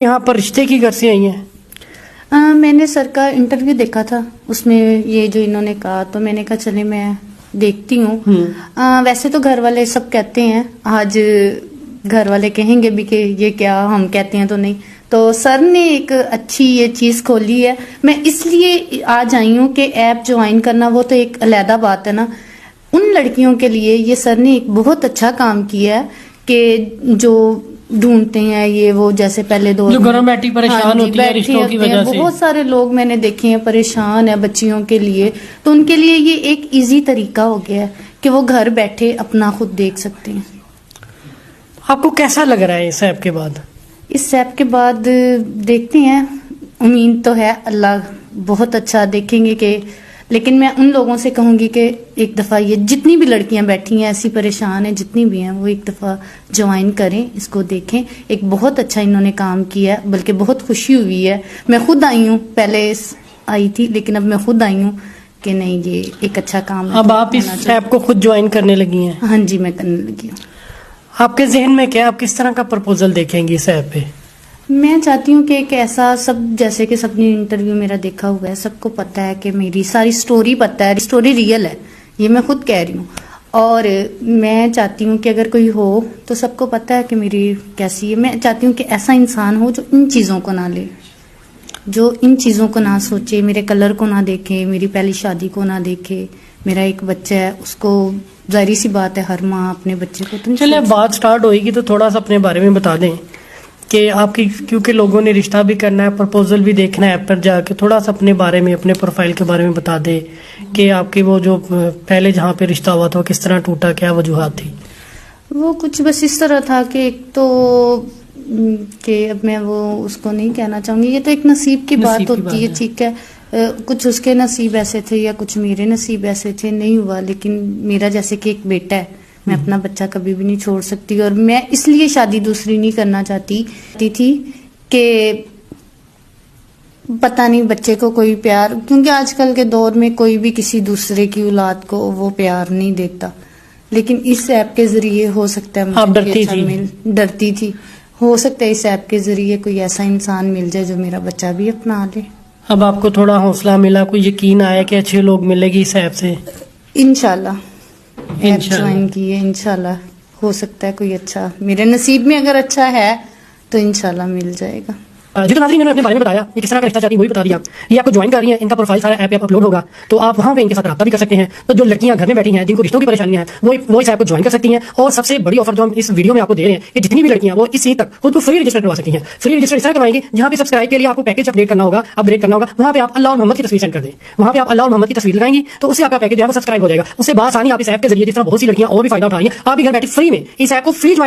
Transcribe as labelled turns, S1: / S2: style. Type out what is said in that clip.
S1: یہاں پر رشتے کی گھر سے آئی ہیں؟
S2: میں نے سر کا انٹرویو دیکھا تھا، اس میں یہ جو انہوں نے کہا تو میں نے کہا چلے میں دیکھتی ہوں۔ ویسے تو گھر والے سب کہتے ہیں، آج گھر والے کہیں گے بھی کہ یہ کیا ہم کہتے ہیں تو نہیں، تو سر نے ایک اچھی یہ چیز کھولی ہے۔ میں اس لیے آج آئی ہوں کہ ایپ جوائن کرنا وہ تو ایک علیحدہ بات ہے نا، ان لڑکیوں کے لیے یہ سر نے ایک بہت اچھا کام کیا ہے کہ جو ڈھونڈتے ہیں یہ وہ، جیسے پہلے دور
S1: جو گھر بیٹھی پریشان ہوتی ہے رشتوں کی وجہ سے،
S2: بہت سارے لوگ میں نے دیکھے ہیں پریشان ہیں بچیوں کے لیے، تو ان کے لیے یہ ایک ایزی طریقہ ہو گیا ہے کہ وہ گھر بیٹھے اپنا خود دیکھ سکتے ہیں۔
S1: آپ کو کیسا لگ رہا ہے اس ایپ کے بعد؟
S2: اس ایپ کے بعد دیکھتے ہیں، امید تو ہے اللہ بہت اچھا دیکھیں گے کہ، لیکن میں ان لوگوں سے کہوں گی کہ ایک دفعہ یہ جتنی بھی لڑکیاں بیٹھی ہیں ایسی پریشان ہیں جتنی بھی ہیں، وہ ایک دفعہ جوائن کریں، اس کو دیکھیں۔ ایک بہت اچھا انہوں نے کام کیا ہے، بلکہ بہت خوشی ہوئی ہے۔ میں خود آئی ہوں، پہلے آئی تھی لیکن اب میں خود آئی ہوں کہ نہیں یہ ایک اچھا کام ہے۔
S1: اب آپ اس ایپ کو خود جوائن کرنے لگی ہیں؟
S2: ہاں جی، میں کرنے لگی ہوں۔
S1: آپ کے ذہن میں کیا، آپ کس طرح کا پرپوزل دیکھیں گی اس ایپ پہ؟
S2: میں چاہتی ہوں کہ ایک ایسا، سب جیسے کہ سب نے انٹرویو میرا دیکھا ہوا ہے، سب کو پتا ہے کہ میری ساری سٹوری پتا ہے، سٹوری ریئل ہے، یہ میں خود کہہ رہی ہوں، اور میں چاہتی ہوں کہ اگر کوئی ہو تو سب کو پتا ہے کہ میری کیسی ہے۔ میں چاہتی ہوں کہ ایسا انسان ہو جو ان چیزوں کو نہ لے، جو ان چیزوں کو نہ سوچے، میرے کلر کو نہ دیکھے، میری پہلی شادی کو نہ دیکھے، میرا ایک بچہ ہے اس کو، ظاہری سی بات ہے ہر ماں اپنے بچے کو تو
S1: چلے بات سٹارٹ ہوئے گی تو تھوڑا سا اپنے بارے میں بتا دیں کہ آپ کی، کیونکہ لوگوں نے رشتہ بھی کرنا ہے، پرپوزل بھی دیکھنا ہے ایپ پر جا کے، تھوڑا سا اپنے بارے میں، اپنے پروفائل کے بارے میں بتا دیں کہ آپ کی وہ جو پہلے جہاں پہ رشتہ ہوا تھا وہ کس طرح ٹوٹا، کیا وجوہات تھی؟
S2: وہ کچھ بس اس طرح تھا کہ ایک تو کہ اب میں وہ اس کو نہیں کہنا چاہوں گی، یہ تو ایک نصیب کی بات ہوتی ہے، ٹھیک ہے، کچھ اس کے نصیب ایسے تھے یا کچھ میرے نصیب ایسے تھے، نہیں ہوا۔ لیکن میرا جیسے کہ ایک بیٹا ہے، میں اپنا بچہ کبھی بھی نہیں چھوڑ سکتی، اور میں اس لیے شادی دوسری نہیں کرنا چاہتی تھی کہ پتہ نہیں بچے کو کوئی پیار، کیونکہ آج کل کے دور میں کوئی بھی کسی دوسرے کی اولاد کو وہ پیار نہیں دیتا، لیکن اس ایپ کے ذریعے ہو سکتا ہے
S1: آپ ڈرتی
S2: تھی، ہو سکتا ہے اس ایپ کے ذریعے کوئی ایسا انسان مل جائے جو میرا بچہ بھی اپنا لے۔
S1: اب آپ کو تھوڑا حوصلہ ملا، کوئی یقین آیا کہ اچھے لوگ ملے گی اس ایپ سے؟
S2: انشاءاللہ ایپ جوائن کی ہے، انشاءاللہ ہو سکتا ہے کوئی اچھا میرے نصیب میں اگر اچھا ہے تو انشاءاللہ مل جائے گا۔
S1: جتنا ناظرین میں نے اپنے بارے میں بتایا، یہ کس طرح کا رشتہ چاہتی ہیں وہی بتا دیا۔ یہ آپ کو جوائن کر رہی ہیں، ان کا پروفائل سارا ایپ پہ اپلوڈ ہوگا، تو آپ وہاں پہ ان کے ساتھ رابطہ بھی کر سکتے ہیں۔ تو جو لڑکیاں گھر میں بیٹھی ہیں جن کو رشتوں کی پریشانیاں ہیں وہ اس ایپ کو جوائن کر سکتی ہیں، اور سب سے بڑی آفر جو ہم اس ویڈیو میں آپ کو دے رہے ہیں کہ جتنی بھی لڑکیاں وہ اسی تک خود کو فری رجسٹر کروا سکتی ہیں۔ فری رجسٹر اس طرح کروائیں گی جہاں پہ سبسکرائب کے لیے آپ کو پیکج اپڈیٹ کرنا ہوگا، اپڈیٹ کرنا ہوگا، وہاں پہ آپ اللہ اور محمد کی تصویر سینڈ کر دیں، وہاں پہ آپ اللہ اور محمد کی تصویر لگائیں گی تو اس سے آپ کا پیکج جو ہے وہ سبسکرائب ہو جائے گا۔ اس سے بآسانی آپ اس ایپ کے ذریعے، جس طرح بہت سی لڑکیاں اور بھی فائدہ اٹھا رہی ہیں، آپ بھی گھر بیٹھے فری میں اس ایپ کو فری